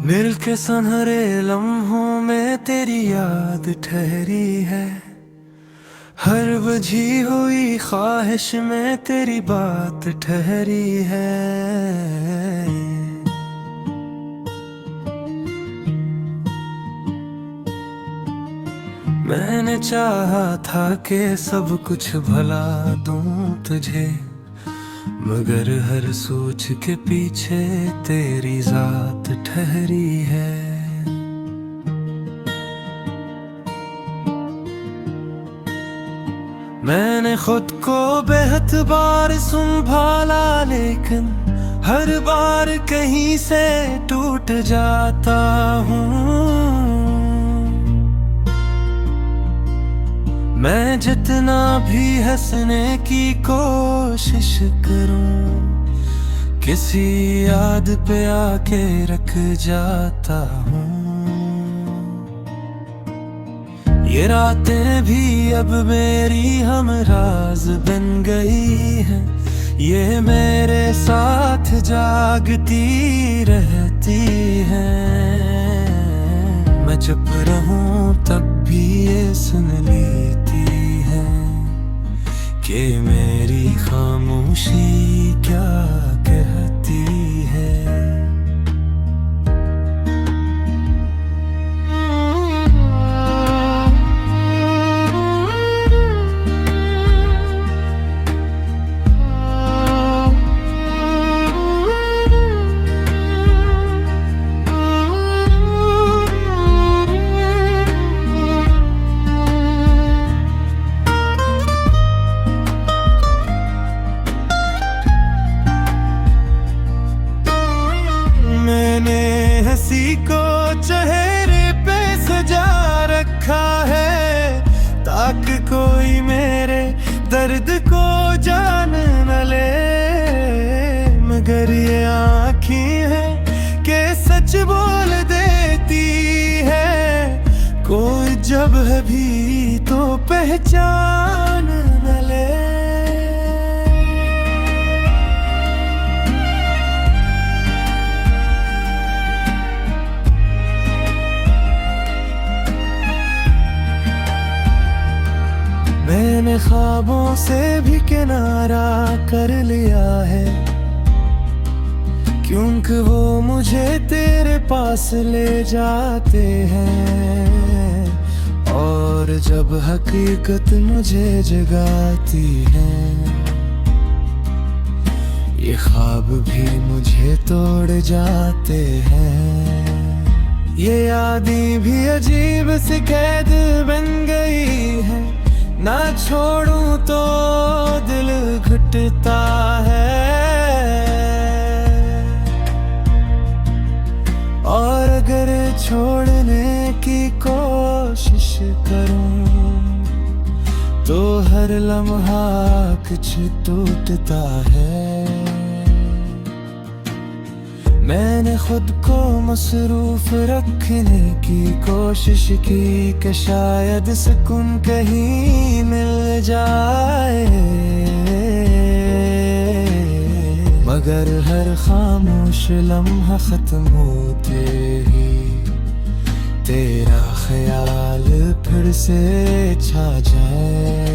मिलके सुनहरे लम्हों में तेरी याद ठहरी है। हर बुझी हुई ख्वाहिश में तेरी बात ठहरी है। मैंने चाहा था कि सब कुछ भला दूं तुझे, मगर हर सोच के पीछे तेरी जात ठहरी है। मैंने खुद को बेहद बार संभाला, लेकिन हर बार कहीं से टूट जाता हूँ। मैं जितना भी हंसने की कोशिश करूं, किसी याद पे आके रख जाता हूँ। ये रातें भी अब मेरी हमराज बन गई हैं, ये मेरे साथ जागती रहती हैं। मैं चुप रहूं तब भी ये सुन लेती है कि मेरी खामोशी क्या कहती है। हंसी को चेहरे पे सजा रखा है, ताकि कोई मेरे दर्द को जान न ले। मगर ये आँखें हैं कि सच बोल देती है, कोई जब है भी तो पहचान न ले। मैंने ख्वाबों से भी किनारा कर लिया है, क्योंकि वो मुझे तेरे पास ले जाते हैं। और जब हकीकत मुझे जगाती है, ये ख्वाब भी मुझे तोड़ जाते हैं। ये यादें भी अजीब सी कैद बन गई है, ना छोड़ूं तो दिल घुटता है। और अगर छोड़ने की कोशिश करूं, तो हर लम्हा कुछ टूटता है। मैंने खुद को मसरूफ रखने की कोशिश की कि शायद सुकून कहीं मिल जाए, मगर हर खामोश लम्हा खत्म होते ही तेरा ख्याल फिर से छा जाए।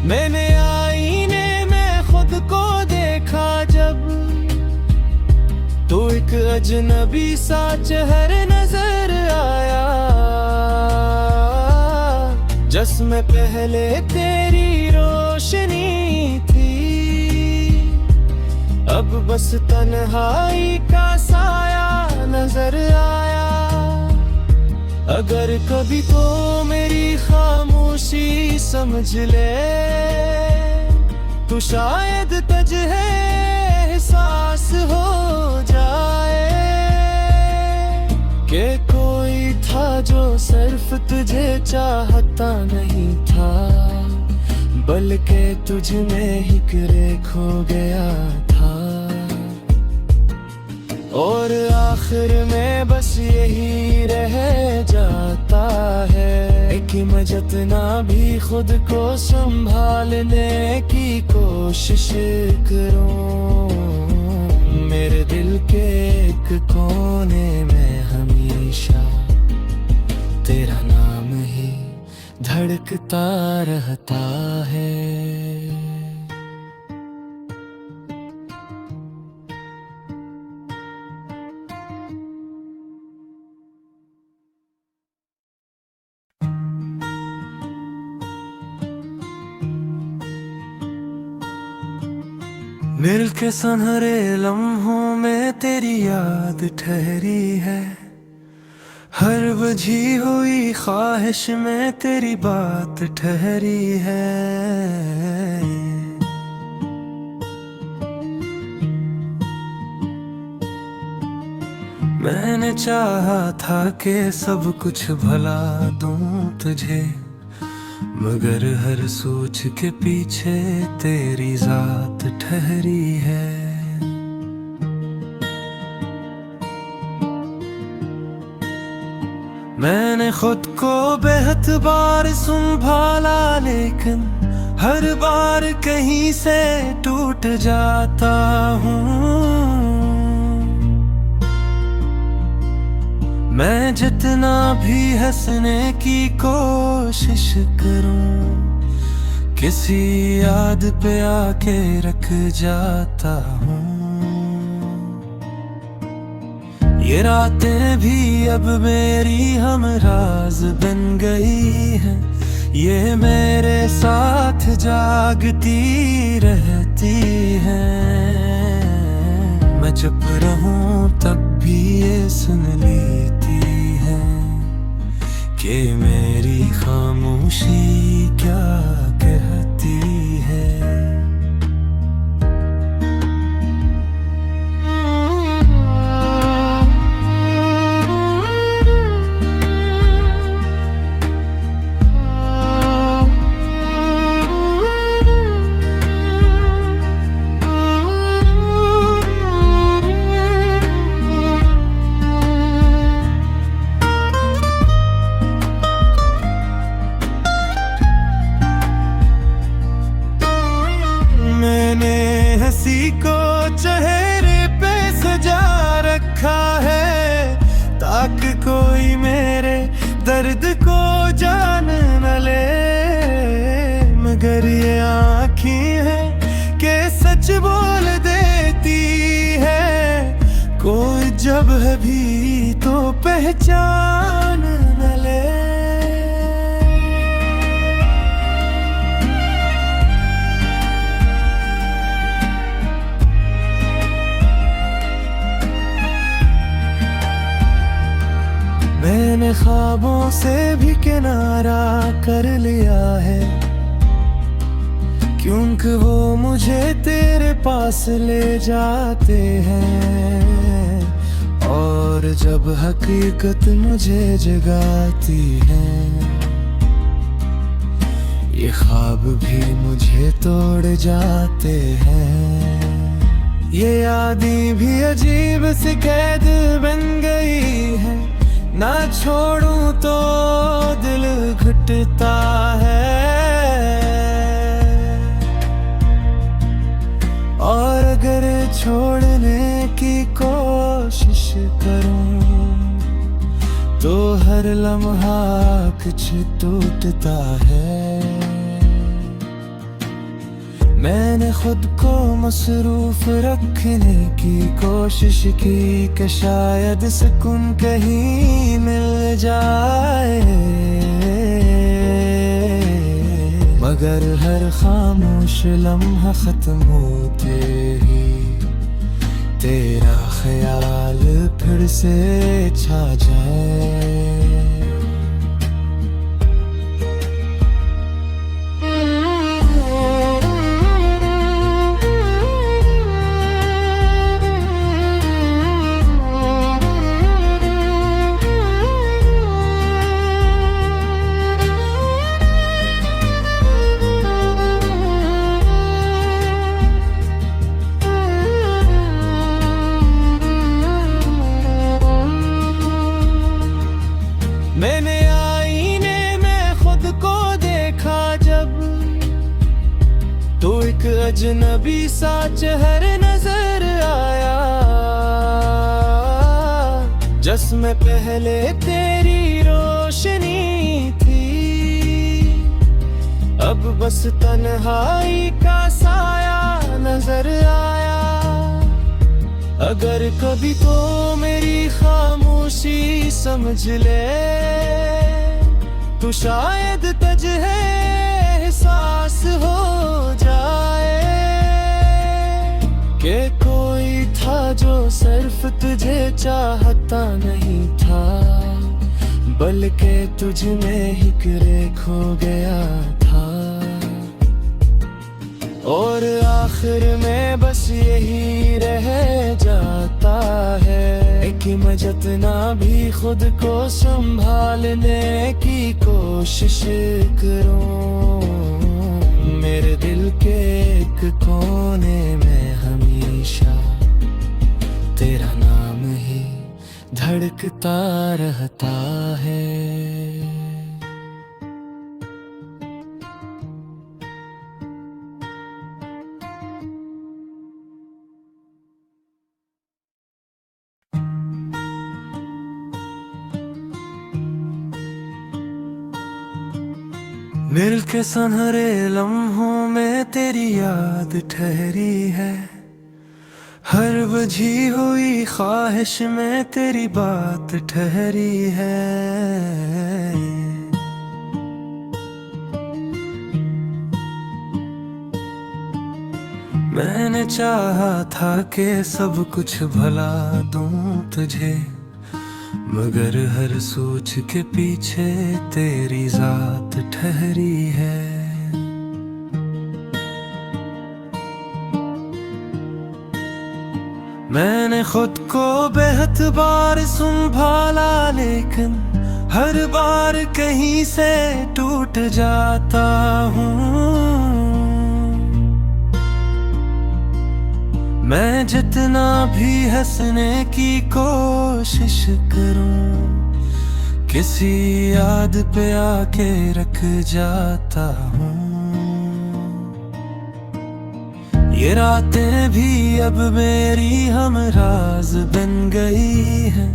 मैंने आईने में खुद को देखा जब, तो एक अजनबी सा चेहरा नजर आया। जिसमें पहले तेरी रोशनी थी, अब बस तन्हाई का साया नजर आया। अगर कभी तो मेरी खामोशी समझ ले, तो शायद तुझे एहसास हो जाए कि कोई था जो सिर्फ तुझे चाहता नहीं था, बल्कि तुझ में ही खो गया था। और आखिर में बस यही रह जाता है कि मैं जितना भी खुद को संभालने की कोशिश करूं, मेरे दिल के एक कोने में हमेशा तेरा नाम ही धड़कता रहता है। मिल के सुनहरे लम्हों में तेरी याद ठहरी है, हर बुझी हुई ख्वाहिश में तेरी बात ठहरी है। मैंने चाहा था कि सब कुछ भला दूं तुझे, मगर हर सोच के पीछे तेरी जात ठहरी है। मैंने खुद को बेहद बार संभाला, लेकिन हर बार कहीं से टूट जाता हूँ। मैं जितना भी हंसने की कोशिश करूं, किसी याद पे आके रख जाता हूँ। ये रातें भी अब मेरी हमराज बन गई हैं, ये मेरे साथ जागती रहती हैं। मैं चुप रहूं तब भी ये सुन लेती है कि मेरी खामोशी क्या कहती है। हंसी को चेहरे पे सजा रखा है, ताकि कोई मेरे दर्द को जान न ले। मगर ये आँखें हैं कि सच बोल देती है, कोई जब है भी तो पहचान न ले। मैंने ख्वाबों से भी किनारा कर लिया है, क्योंकि वो मुझे तेरे पास ले जाते हैं। और जब हकीकत मुझे जगाती है, ये ख्वाब भी मुझे तोड़ जाते हैं। ये यादें भी अजीब सी कैद बन गई है, ना छोड़ूं तो दिल घुटता है। और अगर छोड़ने की कोशिश करूं, तो हर लम्हा कुछ टूटता है। मैंने खुद को मसरूफ रखने की कोशिश की कि शायद सुकून कहीं मिल जाए, मगर हर खामोश लम्हा खत्म होते ही तेरा ख्याल फिर से छा जाए। अजनबी सा चेहरे नजर आया, जिसमें पहले तेरी रोशनी थी, अब बस तन्हाई का साया नजर आया। अगर कभी तो मेरी खामोशी समझ ले, तो शायद तुझे एहसास हो जाए कि कोई था जो सिर्फ तुझे चाहता नहीं था, बल्कि तुझ में ही खो गया था। और आखिर में बस यही रह जाता है कि मैं जितना भी खुद को संभालने की कोशिश करूं, मेरे दिल के एक कोने में हमेशा तेरा नाम ही धड़कता रहता है। मिल के सुनहरे लम्हों में तेरी याद ठहरी है, हर बुझी हुई ख्वाहिश में तेरी बात ठहरी है। मैंने चाहा था कि सब कुछ भला दूं तुझे, मगर हर सोच के पीछे तेरी जात ठहरी है। मैंने खुद को बेहद बार संभाला, लेकिन हर बार कहीं से टूट जाता हूँ। मैं जितना भी हंसने की कोशिश करूं, किसी याद पे आके रख जाता हूँ। ये रातें भी अब मेरी हमराज बन गई हैं,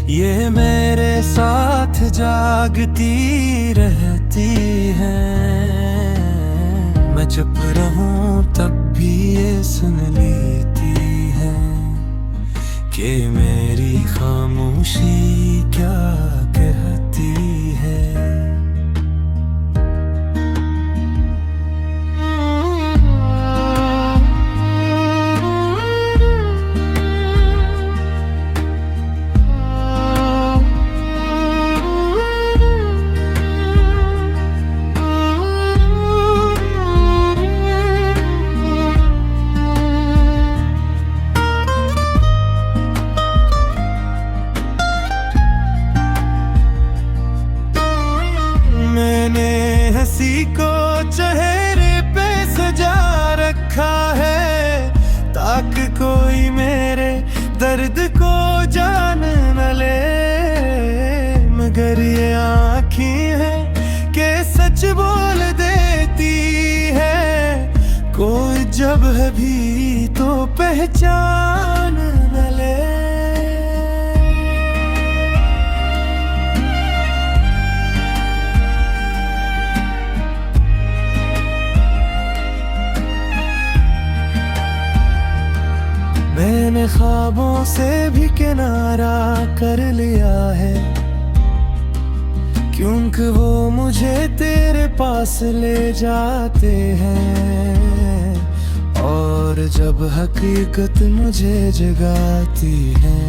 ये मेरे साथ जागती रहती हैं। मैं चुप रहूं तब भी ये सुन लेती है कि मेरी खामोशी क्या कहती है। हंसी को चेहरे पे सजा रखा है, ताकि कोई मेरे दर्द को जान न ले। मगर ये आँखें हैं कि सच बोल देती है, कोई जब भी तो पहचान न ले। मैंने ख्वाबों से भी किनारा कर लिया है, क्योंकि वो मुझे तेरे पास ले जाते हैं। और जब हकीकत मुझे जगाती है,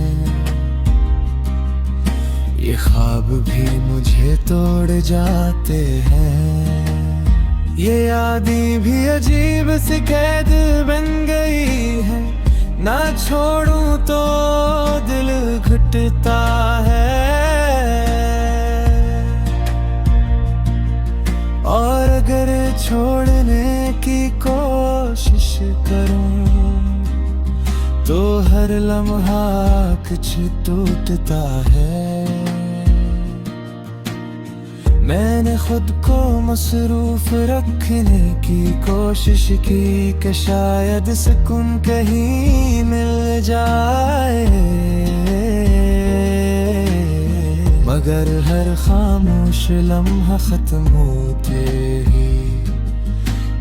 ये ख्वाब भी मुझे तोड़ जाते हैं। ये यादें भी अजीब सी कैद बन गई है, ना छोड़ूं तो दिल घुटता है। और अगर छोड़ने की कोशिश करूं, तो हर लम्हा कुछ टूटता है। मैंने खुद को मसरूफ रखने की कोशिश की कि शायद सुकून कहीं मिल जाए, मगर हर खामोश लम्हा खत्म होते ही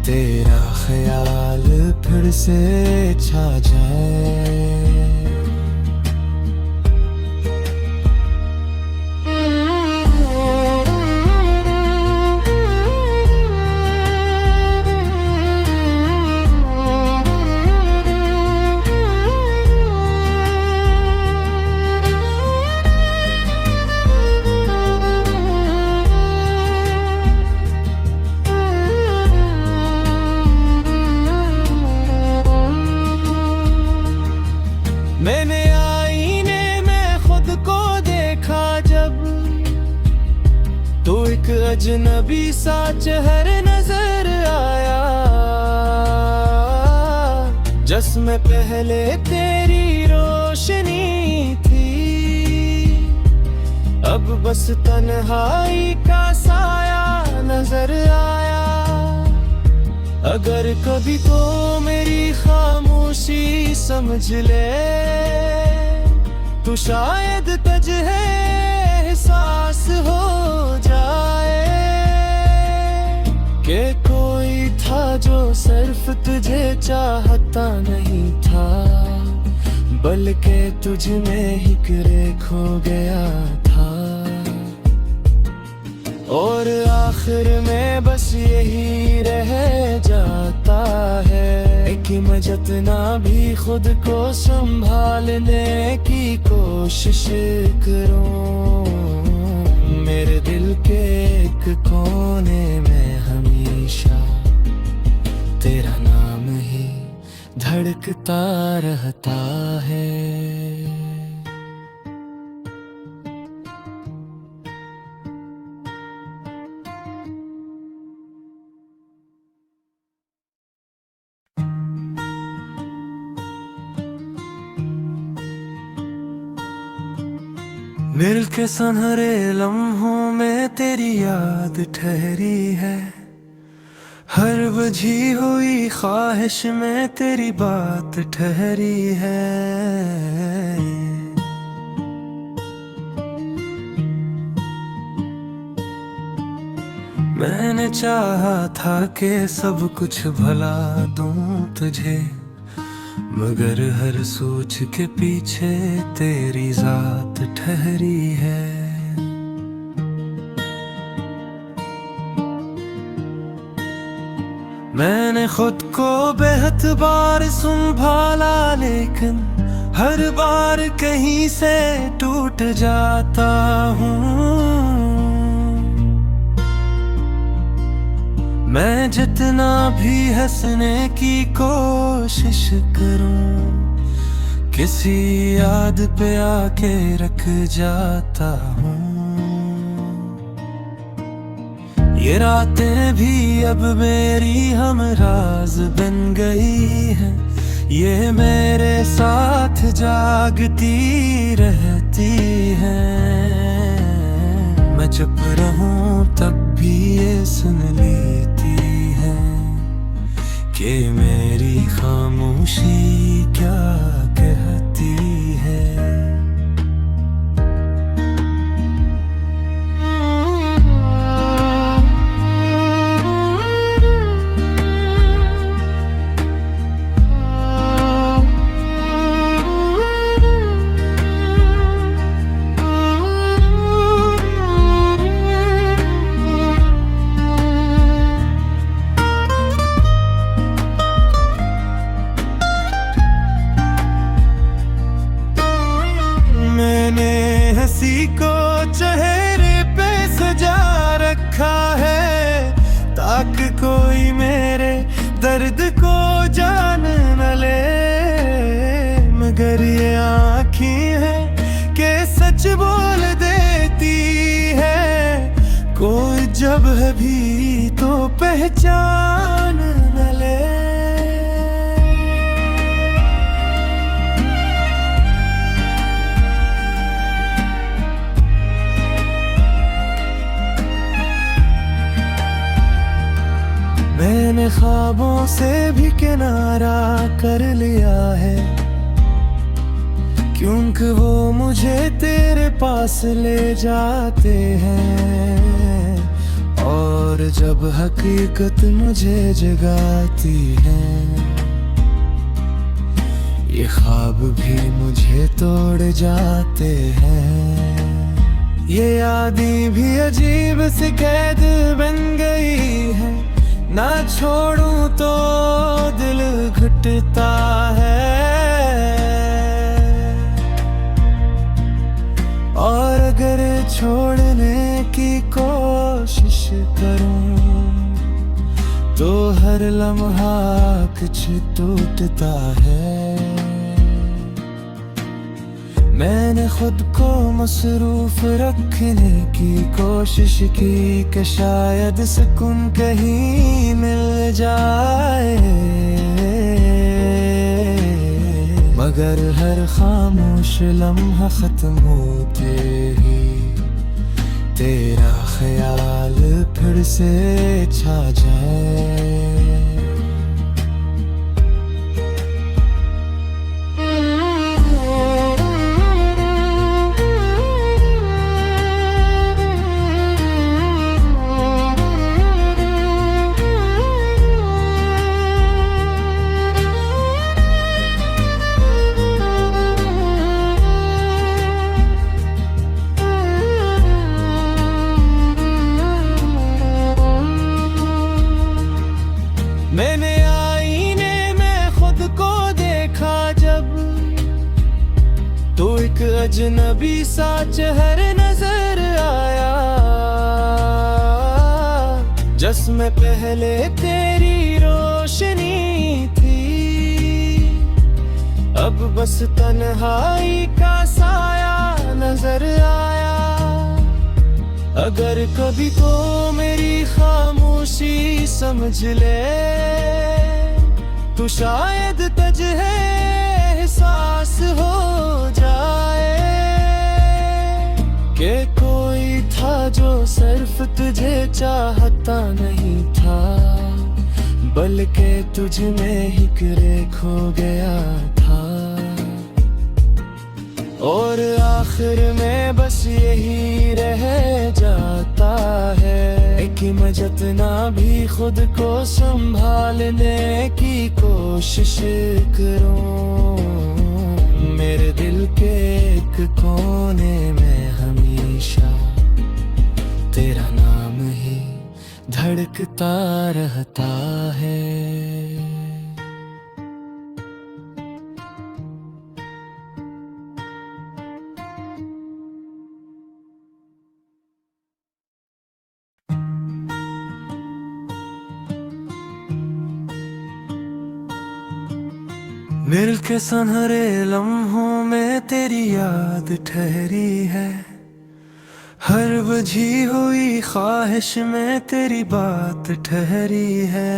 तेरा ख्याल फिर से छा जाए। मैंने आईने में खुद को देखा जब, तो एक अजनबी सा चेहरा नजर आया, जिसमें पहले तेरी रोशनी थी, अब बस तन्हाई का साया नजर आया। अगर कभी तो मेरी खामोशी समझ ले, तो शायद तुझे एहसास हो जाए कि कोई था जो सिर्फ तुझे चाहता नहीं था, बल्कि तुझ में ही खो गया था। और आखिर में बस यही रह जाता है कि मैं जितना भी खुद को संभालने की कोशिश करूं, मेरे दिल के एक कोने में हमेशा तेरा नाम ही धड़कता रहता है। मिल के सुनहरे लम्हों में तेरी याद ठहरी है, हर बझी हुई ख्वाहिश में तेरी बात ठहरी है। मैंने चाहा था कि सब कुछ भला दूं तुझे, मगर हर सोच के पीछे तेरी जात ठहरी है। मैंने खुद को बेहद बार संभाला, लेकिन हर बार कहीं से टूट जाता हूँ। मैं जितना भी हंसने की कोशिश करूं, किसी याद पे आके रख जाता हूँ। ये रातें भी अब मेरी हमराज बन गई हैं, ये मेरे साथ जागती रहती हैं। मैं चुप रहूं तब भी ये सुन लेती है कि मेरी खामोशी क्या कहती है। हंसी को चेहरे पे सजा रखा है, ताकि कोई मेरे दर्द को जान न ले। मगर ये आँखें हैं कि सच बोल देती है, कोई जब भी तो पहचान न ले। से भी किनारा कर लिया है, क्योंकि वो मुझे तेरे पास ले जाते हैं। और जब हकीकत मुझे जगाती है, ये ख्वाब भी मुझे तोड़ जाते हैं। ये यादें भी अजीब सी कैद बन गई है, ना छोड़ूं तो दिल घुटता है। और अगर छोड़ने की कोशिश करूं तो हर लम्हा कुछ टूटता है। मैंने खुद को मसरूफ रखने की कोशिश की कि शायद सुकून कहीं मिल जाए, मगर हर खामोश लम्हा खत्म होते ही तेरा ख्याल फिर से छा जाए। मैंने आईने में खुद को देखा जब, तो एक अजनबी सा चेहरा नजर आया, जिसमें पहले तेरी रोशनी थी। अब बस तन्हाई का साया नजर आया। अगर कभी तो मेरी खामोशी समझ ले, तो शायद तुझे एहसास हो जाए कि कोई था जो सिर्फ तुझे चाहता नहीं था, बल्कि तुझ में ही खो गया था। और आखिर में बस यही रह जाता है कि मैं जितना भी खुद को संभालने की कोशिश करूं, मेरे दिल के एक कोने में हमेशा तेरा नाम ही धड़कता रहता है। मिल के सुनहरे लम्हों में तेरी याद ठहरी है, हर बजी हुई ख्वाहिश में तेरी बात ठहरी है।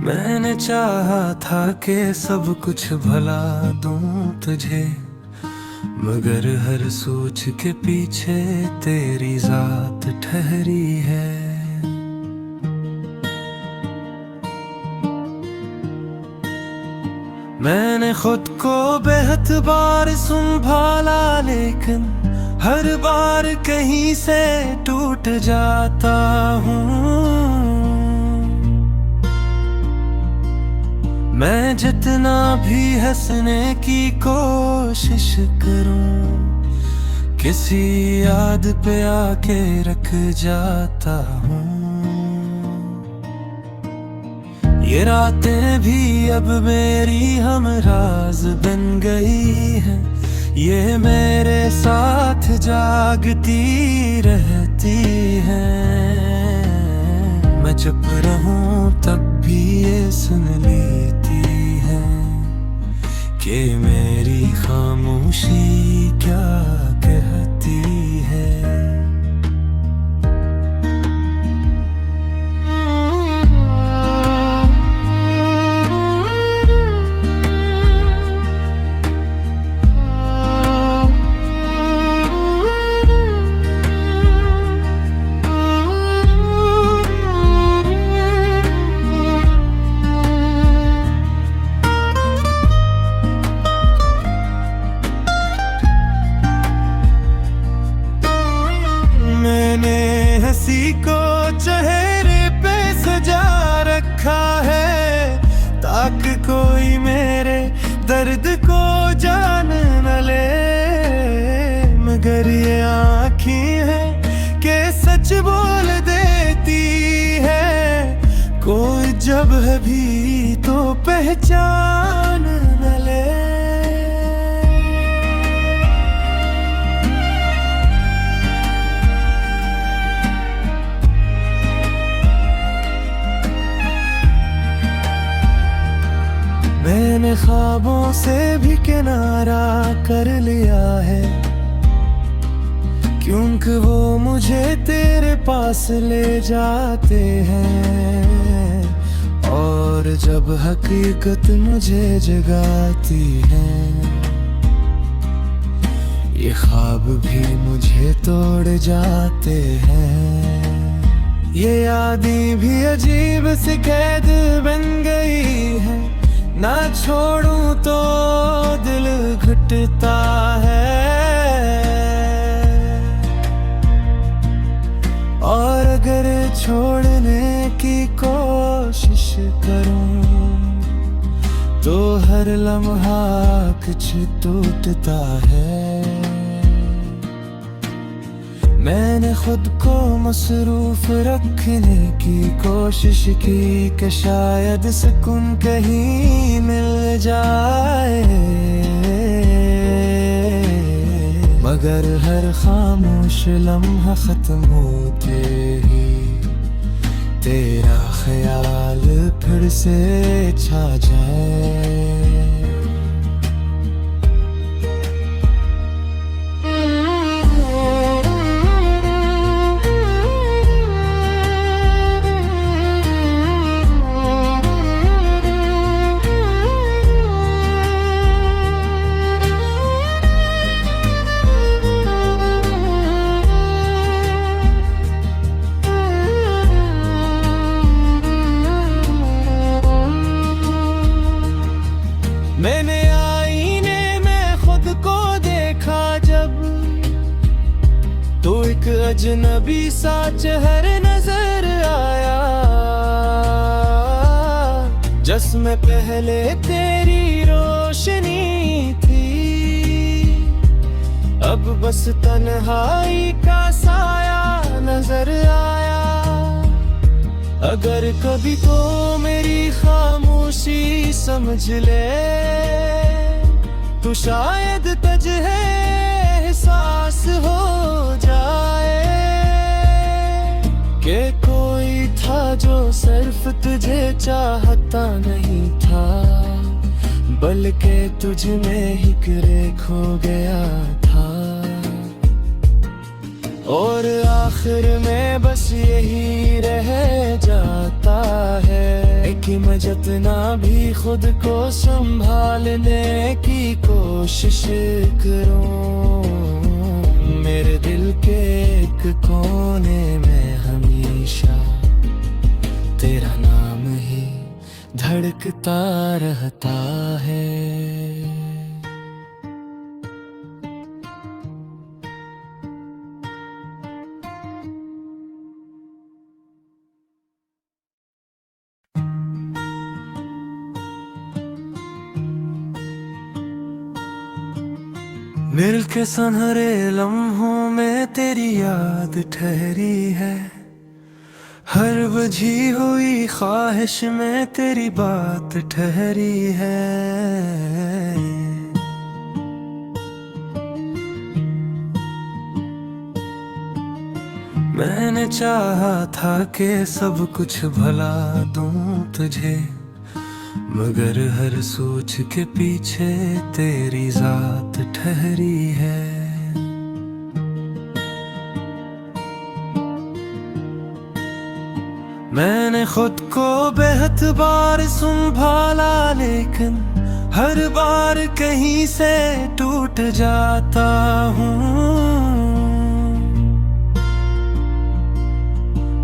मैंने चाहा था कि सब कुछ भला दूं तुझे, मगर हर सोच के पीछे तेरी जात ठहरी है। मैंने खुद को बेहद बार संभाला, लेकिन हर बार कहीं से टूट जाता हूँ। मैं जितना भी हंसने की कोशिश करूं, किसी याद पे आके रख जाता हूँ। ये रातें भी अब मेरी हमराज बन गई हैं, ये मेरे साथ जागती रहती हैं। मैं चुप रहूं तब भी ये सुन लेती है कि मेरी खामोशी क्या कहती है। किसी को चेहरे पे सजा रखा है, ताकि कोई मेरे दर्द को जान न ले। मगर ये आँखें हैं कि सच बोल देती है, कोई जब है भी तो पहचान न ले। मैंने ख्वाबों से भी किनारा कर लिया है, क्योंकि वो मुझे तेरे पास ले जाते हैं। और जब हकीकत मुझे जगाती है, ये ख्वाब भी मुझे तोड़ जाते हैं। ये यादें भी अजीब सी कैद बन गई है, ना छोड़ूं तो दिल घुटता है। और अगर छोड़ने की कोशिश करूं तो हर लम्हा कुछ टूटता है। मैंने खुद को मसरूफ रखने की कोशिश की कि शायद सुकून कहीं मिल जाए, मगर हर खामोश लम्हा खत्म होते ही तेरा ख्याल फिर से छा जाए। मैंने आईने में खुद को देखा जब, तो एक अजनबी सा चेहरा नजर आया। जिसमें पहले तेरी रोशनी थी, अब बस तन्हाई का साया नजर आया। अगर कभी तो मेरी खामोशी समझ ले, तो शायद तुझे एहसास हो जाए कि कोई था जो सिर्फ तुझे चाहता नहीं था, बल्कि तुझ में ही खो गया था। और आखिर में बस यही रह जाता है कि मैं जितना भी खुद को संभालने की कोशिश करूं, मेरे दिल के एक कोने में हमेशा तेरा नाम ही धड़कता रहता है। मिल के सुनहरे लम्हों में तेरी याद ठहरी है, हर बजी हुई ख्वाहिश में तेरी बात ठहरी है। मैंने चाहा था कि सब कुछ भला दूं तुझे, मगर हर सोच के पीछे तेरी जात ठहरी है। मैंने खुद को बेहद बार संभाला, लेकिन हर बार कहीं से टूट जाता हूँ।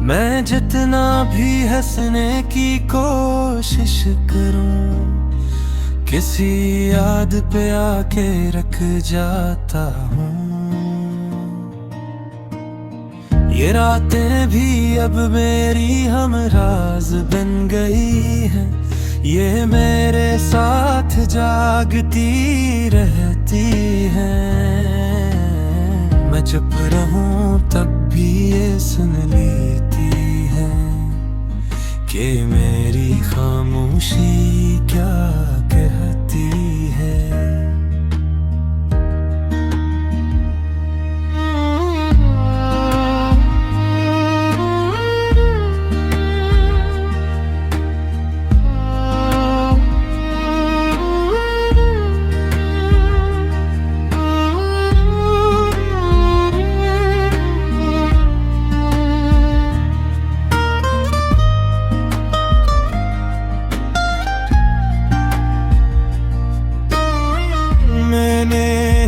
मैं जितना भी हंसने की कोशिश करूं, किसी याद पे आके रख जाता हूँ। ये रातें भी अब मेरी हमराज बन गई हैं, ये मेरे साथ जागती रहती हैं। मैं चुप रहूं तब भी ये सुन लेती है कि मेरी खामोशी क्या कहती है।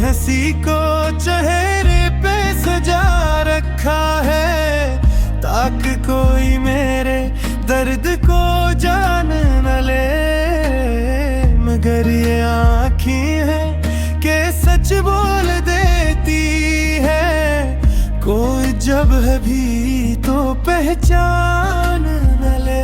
हंसी को चेहरे पे सजा रखा है ताकि कोई मेरे दर्द को जान न ले, मगर ये आँखें हैं कि सच बोल देती है, कोई जब है भी तो पहचान न ले।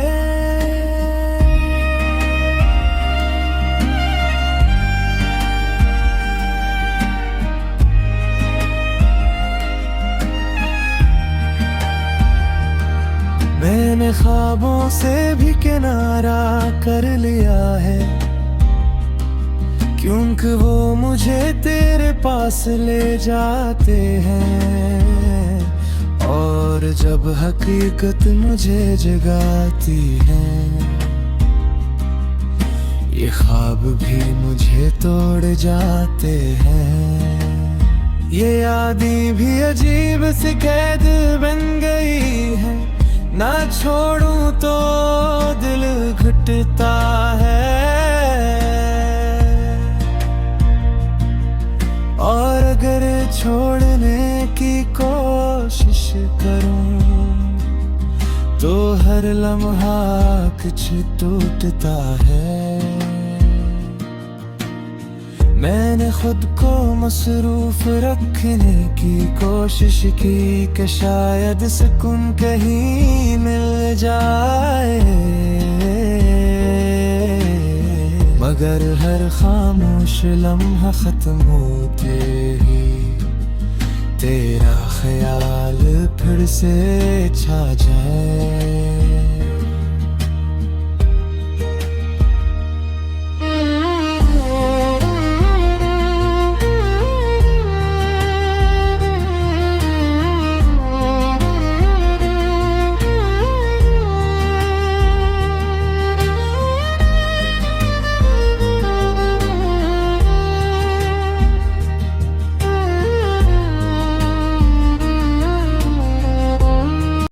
मैंने ख्वाबों से भी किनारा कर लिया है, क्योंकि वो मुझे तेरे पास ले जाते हैं, और जब हकीकत मुझे जगाती है, ये ख्वाब भी मुझे तोड़ जाते हैं। ये यादें भी अजीब सी कैद बन गई है, ना छोड़ूं तो दिल घुटता है, और अगर छोड़ने की कोशिश करूं तो हर लम्हा कुछ टूटता है। मैंने खुद को मसरूफ रखने की कोशिश की कि शायद सुकून कहीं मिल जाए, मगर हर खामोश लम्हा खत्म होते ही तेरा ख्याल फिर से छा जाए।